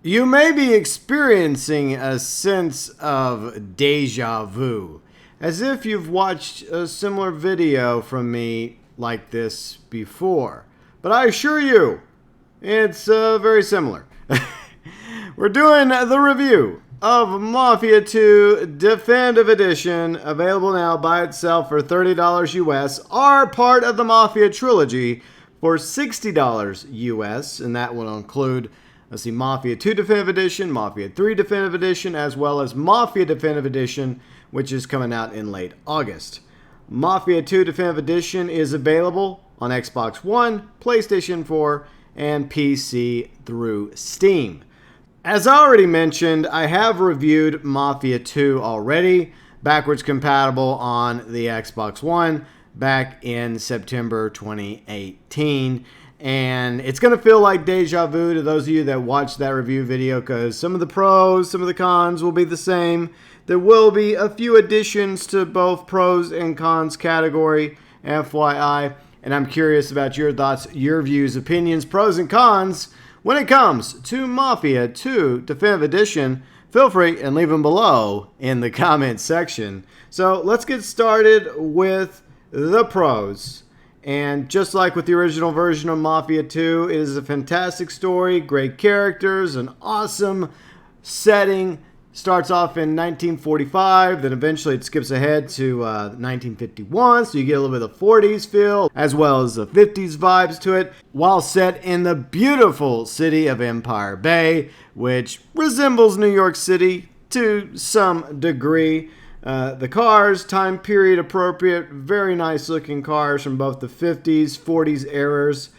You may be experiencing a sense of deja vu, as if you've watched a similar video from me like this before. But I assure you, it's very similar. We're doing the review of Mafia 2 Definitive Edition, available now by itself for $30 US, or part of the Mafia trilogy for $60 US, and that will include, let's see, Mafia 2 Definitive Edition, Mafia 3 Definitive Edition, as well as Mafia Definitive Edition, which is coming out in late August. Mafia 2 Definitive Edition is available on Xbox One, PlayStation 4, and PC through Steam. As I already mentioned, I have reviewed Mafia 2 already, backwards compatible on the Xbox One, back in September 2018. And it's going to feel like deja vu to those of you that watched that review video, because some of the pros, some of the cons will be the same. There will be a few additions to both pros and cons category, FYI. And I'm curious about your thoughts, your views, opinions, pros and cons when it comes to Mafia 2 Definitive Edition. Feel free and leave them below in the comment section. So let's get started with the pros. And just like with the original version of Mafia 2, it is a fantastic story, great characters, an awesome setting. Starts off in 1945, then eventually it skips ahead to 1951, so you get a little bit of the 40s feel, as well as the 50s vibes to it, while set in the beautiful city of Empire Bay, which resembles New York City to some degree. The cars, time period appropriate, very nice looking cars from both the 50s, 40s eras.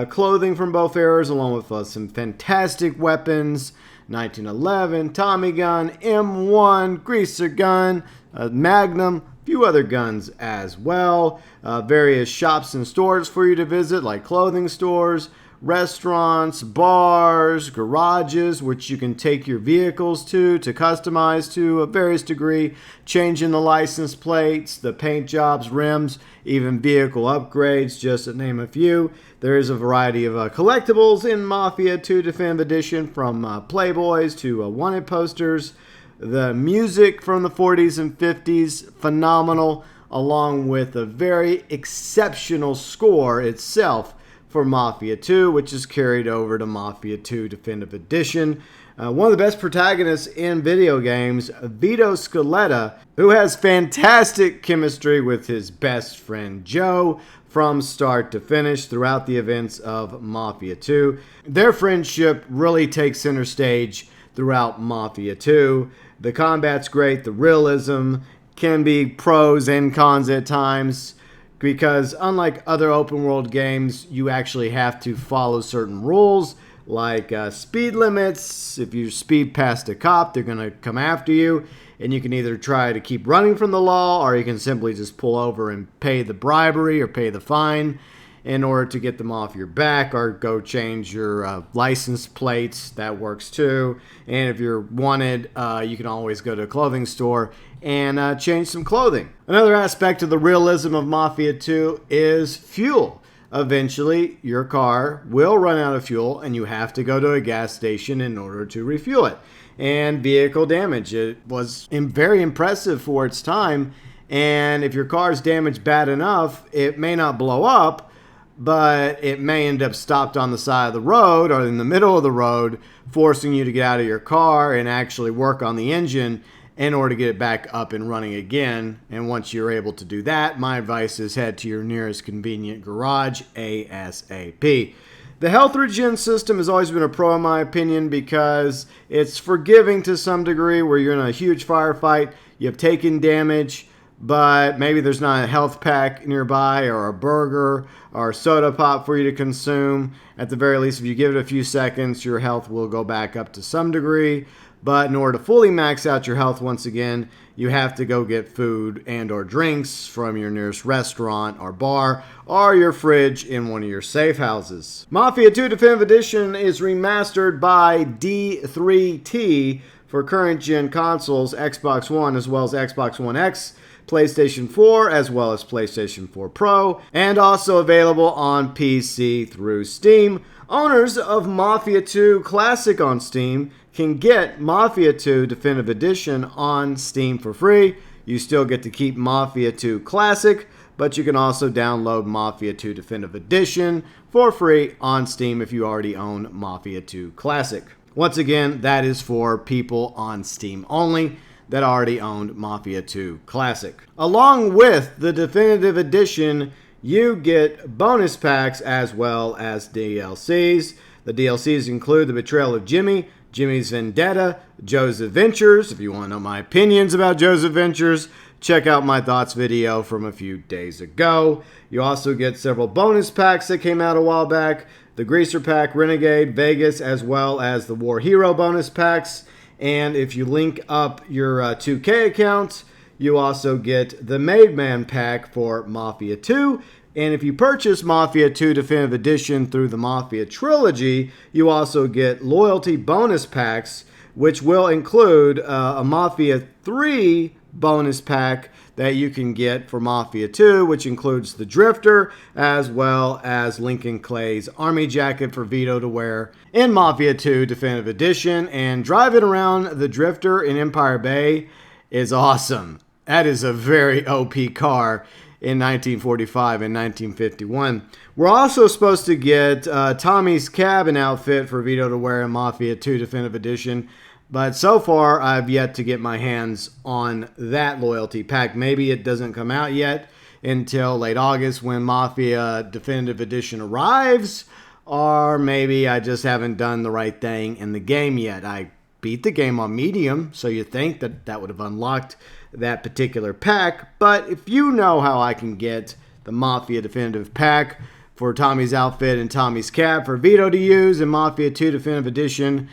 Clothing from both eras, along with some fantastic weapons. 1911, Tommy gun, M1, greaser gun, Magnum, a few other guns as well. Various shops and stores for you to visit, like clothing stores, restaurants, bars, garages, which you can take your vehicles to customize to a various degree, changing the license plates, the paint jobs, rims, even vehicle upgrades, just to name a few. There is a variety of collectibles in Mafia 2 Definitive Edition, from Playboys to wanted posters. The music from the 40s and 50s, phenomenal, along with a very exceptional score itself for Mafia 2, which is carried over to Mafia 2 Definitive Edition. One of the best protagonists in video games, Vito Scaletta, who has fantastic chemistry with his best friend Joe from start to finish throughout the events of Mafia 2. Their friendship really takes center stage throughout Mafia 2. The combat's great, the realism can be pros and cons at times, because unlike other open world games, you actually have to follow certain rules, like speed limits. If you speed past a cop, they're going to come after you, and you can either try to keep running from the law, or you can simply just pull over and pay the bribery or pay the fine in order to get them off your back, or go change your license plates. That works too. And if you're wanted, you can always go to a clothing store and change some clothing. Another aspect of the realism of Mafia 2 is fuel. Eventually, your car will run out of fuel, and you have to go to a gas station in order to refuel it. And vehicle damage. It was very impressive for its time, and if your car's damaged bad enough, it may not blow up, but it may end up stopped on the side of the road or in the middle of the road, forcing you to get out of your car and actually work on the engine in order to get it back up and running again. And once you're able to do that, my advice is head to your nearest convenient garage ASAP. The health regen system has always been a pro in my opinion, because it's forgiving to some degree, where you're in a huge firefight, you have taken damage, but maybe there's not a health pack nearby, or a burger or a soda pop for you to consume. At the very least, if you give it a few seconds, your health will go back up to some degree. But in order to fully max out your health once again, you have to go get food and or drinks from your nearest restaurant or bar, or your fridge in one of your safe houses. Mafia 2 Definitive Edition is remastered by D3T for current gen consoles, Xbox One as well as Xbox One X, PlayStation 4 as well as PlayStation 4 Pro, and also available on PC through Steam. Owners of Mafia 2 Classic on Steam can get Mafia 2 Definitive Edition on Steam for free. You still get to keep Mafia 2 Classic, but you can also download Mafia 2 Definitive Edition for free on Steam if you already own Mafia 2 Classic. Once again, that is for people on Steam only that already owned Mafia 2 Classic. Along with the Definitive Edition, you get bonus packs as well as DLCs. The DLCs include The Betrayal of Jimmy, Jimmy's Vendetta, Joe's Adventures. If you want to know my opinions about Joe's Adventures, check out my thoughts video from a few days ago. You also get several bonus packs that came out a while back. The Greaser Pack, Renegade, Vegas, as well as the War Hero bonus packs. And if you link up your 2K account, you also get the Made Man pack for Mafia 2. And if you purchase Mafia 2 Definitive Edition through the Mafia Trilogy, you also get loyalty bonus packs, which will include a Mafia 3 bonus pack that you can get for Mafia 2, which includes the Drifter, as well as Lincoln Clay's Army Jacket for Vito to wear in Mafia 2 Definitive Edition. And driving around the Drifter in Empire Bay is awesome. That is a very OP car in 1945 and 1951. We're also supposed to get Tommy's cabin outfit for Vito to wear in Mafia 2 Definitive Edition, but so far I've yet to get my hands on that loyalty pack. Maybe it doesn't come out yet until late August when Mafia Definitive Edition arrives, or maybe I just haven't done the right thing in the game yet. I beat the game on medium, so you think that that would have unlocked that particular pack. But if you know how I can get the Mafia Definitive pack for Tommy's outfit and Tommy's cap for Vito to use in Mafia 2 Definitive Edition,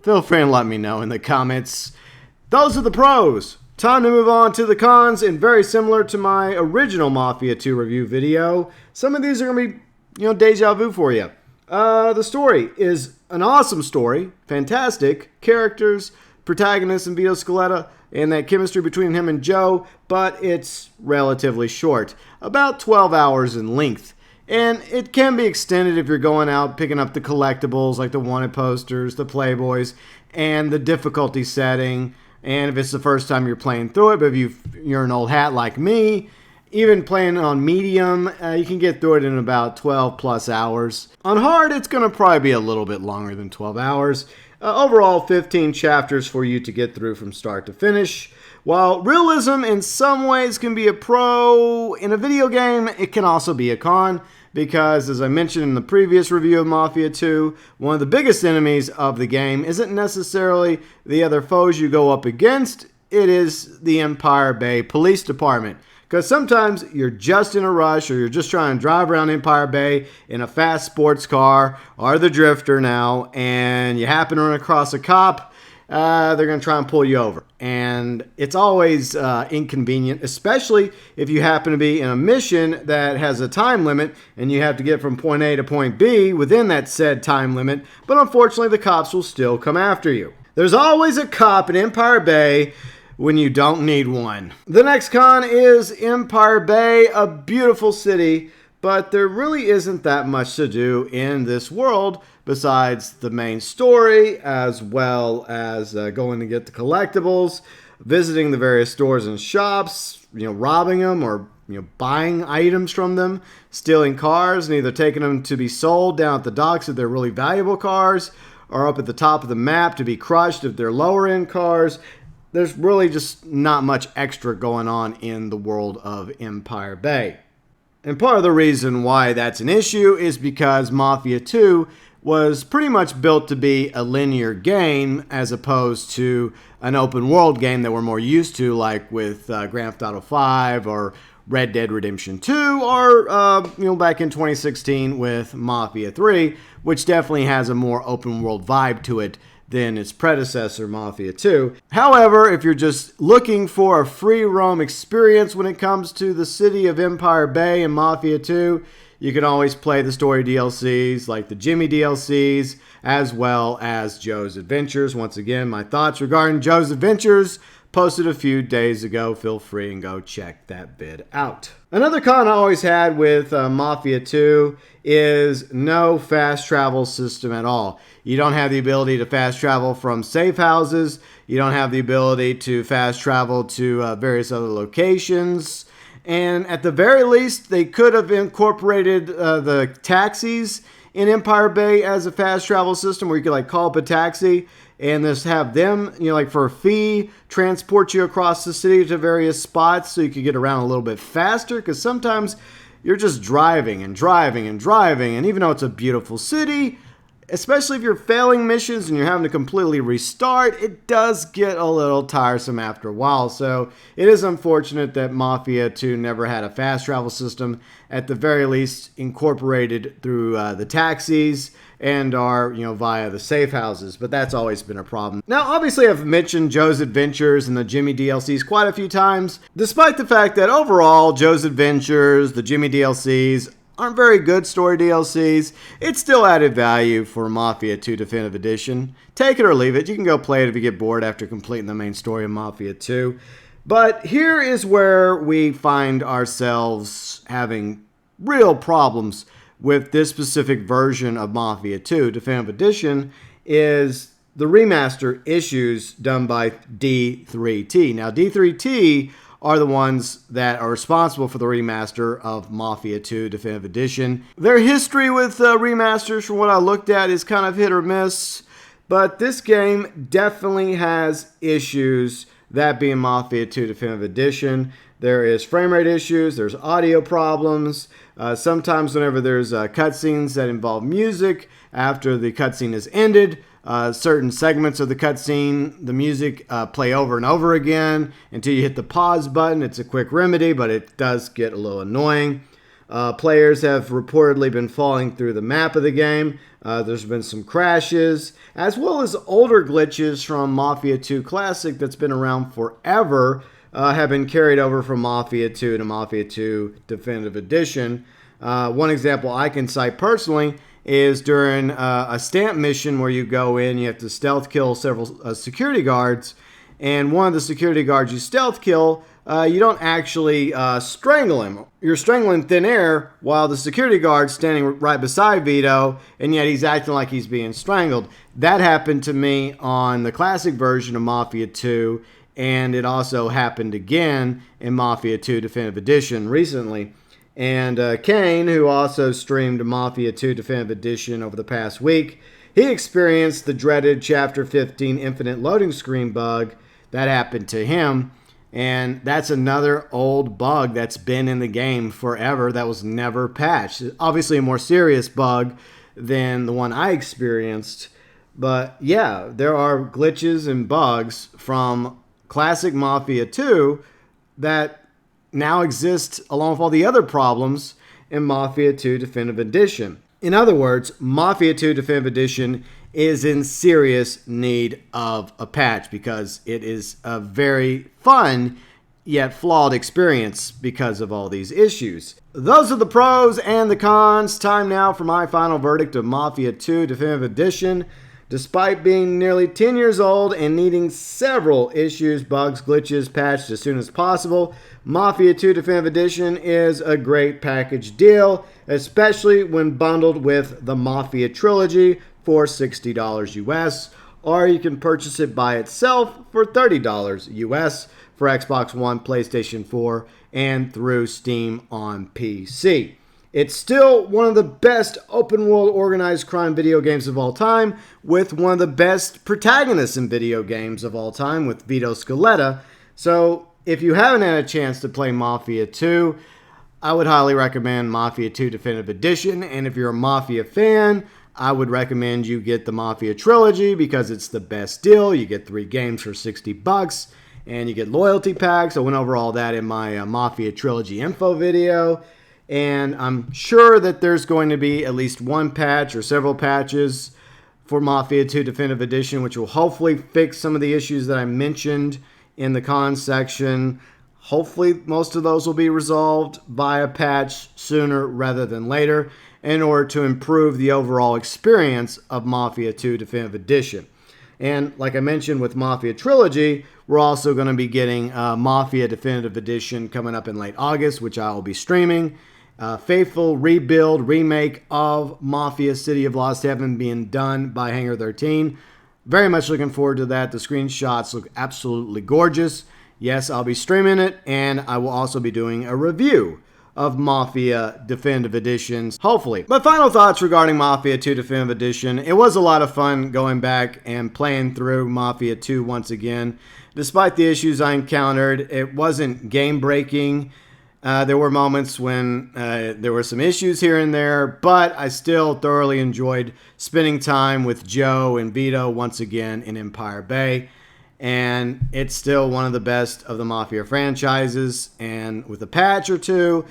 feel free and let me know in the comments. Those are the pros. Time to move on to the cons, and very similar to my original Mafia 2 review video, some of these are going to be, deja vu for you. The story is an awesome story, fantastic characters, protagonist and Vito Scaletta, and that chemistry between him and Joe, but it's relatively short, about 12 hours in length. And it can be extended if you're going out picking up the collectibles like the wanted posters, the Playboys, and the difficulty setting. And if it's the first time you're playing through it, but if you're an old hat like me, even playing on medium, you can get through it in about 12 plus hours. On hard, it's going to probably be a little bit longer than 12 hours. Overall, 15 chapters for you to get through from start to finish. While realism in some ways can be a pro in a video game, it can also be a con, because as I mentioned in the previous review of Mafia 2, one of the biggest enemies of the game isn't necessarily the other foes you go up against, it is the Empire Bay Police Department. Because sometimes you're just in a rush, or you're just trying to drive around Empire Bay in a fast sports car, or the Drifter now, and you happen to run across a cop, they're going to try and pull you over. And it's always inconvenient, especially if you happen to be in a mission that has a time limit, and you have to get from point A to point B within that said time limit, but unfortunately the cops will still come after you. There's always a cop in Empire Bay when you don't need one. The next con is Empire Bay, a beautiful city, but there really isn't that much to do in this world besides the main story, as well as going to get the collectibles, visiting the various stores and shops, robbing them or buying items from them, stealing cars and either taking them to be sold down at the docks if they're really valuable cars, or up at the top of the map to be crushed if they're lower end cars. There's really just not much extra going on in the world of Empire Bay. And part of the reason why that's an issue is because Mafia 2 was pretty much built to be a linear game as opposed to an open world game that we're more used to, like with Grand Theft Auto 5 or Red Dead Redemption 2, or back in 2016 with Mafia 3, which definitely has a more open world vibe to it than its predecessor, Mafia 2. However, if you're just looking for a free roam experience when it comes to the city of Empire Bay and Mafia 2, you can always play the story DLCs like the Jimmy DLCs, as well as Joe's Adventures. Once again, my thoughts regarding Joe's Adventures, Posted a few days ago. Feel free and go check that vid out. Another con I always had with Mafia 2 is no fast travel system at all. You don't have the ability to fast travel from safe houses. You don't have the ability to fast travel to various other locations. And at the very least, they could have incorporated the taxis in Empire Bay as a fast travel system where you could like call up a taxi and just have them, like for a fee, transport you across the city to various spots so you could get around a little bit faster. Because sometimes you're just driving and driving and driving. And even though it's a beautiful city, especially if you're failing missions and you're having to completely restart, it does get a little tiresome after a while. So it is unfortunate that Mafia 2 never had a fast travel system, at the very least incorporated through the taxis and are, via the safe houses. But that's always been a problem. Now, obviously, I've mentioned Joe's Adventures and the Jimmy DLCs quite a few times, despite the fact that overall, Joe's Adventures, the Jimmy DLCs, aren't very good story DLCs. It's still added value for Mafia 2 Definitive Edition. Take it or leave it. You can go play it if you get bored after completing the main story of Mafia 2. But here is where we find ourselves having real problems with this specific version of Mafia 2 Definitive Edition is the remaster issues done by D3T. Now, D3T are the ones that are responsible for the remaster of Mafia 2 Definitive Edition. Their history with remasters, from what I looked at, is kind of hit or miss, but this game definitely has issues, that being Mafia 2 Definitive Edition. There is frame rate issues, there's audio problems, sometimes whenever there's cutscenes that involve music, after the cutscene is ended, certain segments of the cutscene, the music play over and over again until you hit the pause button. It's a quick remedy, but it does get a little annoying. Players have reportedly been falling through the map of the game. There's been some crashes, as well as older glitches from Mafia 2 Classic that's been around forever, have been carried over from Mafia 2 to Mafia 2 Definitive Edition. One example I can cite personally is during a stamp mission where you go in, you have to stealth kill several security guards, and one of the security guards you stealth kill, you don't actually strangle him. You're strangling thin air while the security guard's standing right beside Vito, and yet he's acting like he's being strangled. That happened to me on the classic version of Mafia 2, and it also happened again in Mafia 2 Definitive Edition recently. And Kane, who also streamed Mafia 2 Definitive Edition over the past week, he experienced the dreaded Chapter 15 infinite loading screen bug. That happened to him. And that's another old bug that's been in the game forever that was never patched. Obviously a more serious bug than the one I experienced. But yeah, there are glitches and bugs from classic Mafia 2 that now exist along with all the other problems in Mafia 2 Definitive Edition. In other words, Mafia 2 Definitive Edition is in serious need of a patch because it is a very fun yet flawed experience because of all these issues. Those are the pros and the cons. Time now for my final verdict of Mafia 2 Definitive Edition. Despite being nearly 10 years old and needing several issues, bugs, glitches patched as soon as possible, Mafia 2 Definitive Edition is a great package deal, especially when bundled with the Mafia Trilogy for $60 US, or you can purchase it by itself for $30 US for Xbox One, PlayStation 4, and through Steam on PC. It's still one of the best open-world organized crime video games of all time, with one of the best protagonists in video games of all time, with Vito Scaletta. So if you haven't had a chance to play Mafia 2, I would highly recommend Mafia 2 Definitive Edition. And if you're a Mafia fan, I would recommend you get the Mafia Trilogy because it's the best deal. You get 3 games for $60, and you get loyalty packs. I went over all that in my Mafia Trilogy info video. And I'm sure that there's going to be at least one patch or several patches for Mafia 2 Definitive Edition, which will hopefully fix some of the issues that I mentioned in the cons section. Hopefully most of those will be resolved by a patch sooner rather than later in order to improve the overall experience of Mafia 2 Definitive Edition. And like I mentioned with Mafia Trilogy, We're also going to be getting Mafia Definitive Edition coming up in late August, which I will be streaming. Faithful rebuild, remake of Mafia City of Lost Heaven being done by Hangar 13. Very much looking forward to that. The screenshots look absolutely gorgeous. Yes, I'll be streaming it, and I will also be doing a review of Mafia Definitive Editions, hopefully. My final thoughts regarding Mafia 2 Definitive Edition. It was a lot of fun going back and playing through Mafia 2 once again. Despite the issues I encountered, it wasn't game-breaking. There were moments when there were some issues here and there, but I still thoroughly enjoyed spending time with Joe and Vito once again in Empire Bay. And it's still one of the best of the Mafia franchises. And with a patch or two,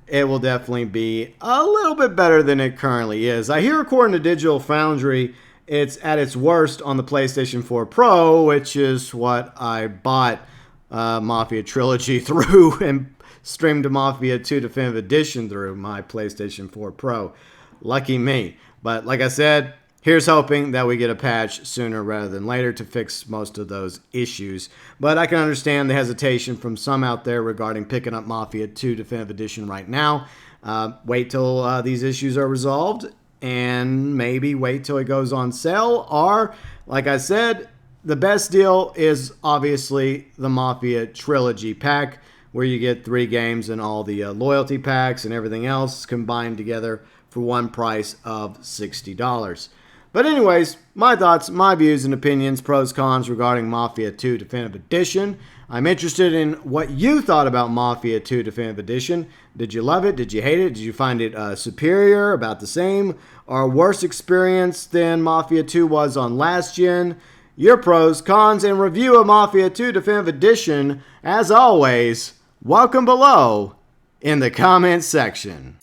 it will definitely be a little bit better than it currently is. I hear, according to Digital Foundry, it's at its worst on the PlayStation 4 Pro, which is what I bought Mafia Trilogy through and streamed Mafia 2 Definitive Edition through my PlayStation 4 Pro. Lucky me. But like I said, here's hoping that we get a patch sooner rather than later to fix most of those issues. But I can understand the hesitation from some out there regarding picking up Mafia 2 Definitive Edition right now. Wait till these issues are resolved, and maybe wait till it goes on sale. Or, like I said, the best deal is obviously the Mafia Trilogy pack, where you get 3 games and all the loyalty packs and everything else combined together for one price of $60. But anyways, my thoughts, my views and opinions, pros, cons regarding Mafia 2 Definitive Edition. I'm interested in what you thought about Mafia 2 Definitive Edition. Did you love it? Did you hate it? Did you find it superior, about the same, or a worse experience than Mafia 2 was on last gen? Your pros, cons, and review of Mafia 2 Definitive Edition, as always, welcome below in the comments section.